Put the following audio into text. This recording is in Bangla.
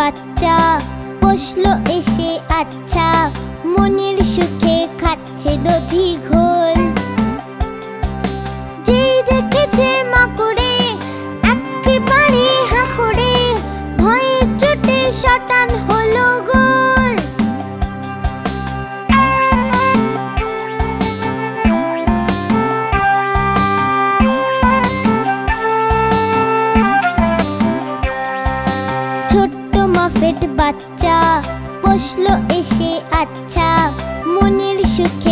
বাচ্চা বসলো এসে আচ্ছা, মনের সুখে খাচ্ছে দধি ঘোল। যেই দেখেছে মাকড়ে একেবারে হাঁকড়ে, ভয়ে চোটে শটান হলো গোল। ছোট্ট মফেট বাচ্চা বসলো এসে আচ্ছা, মনের সুখে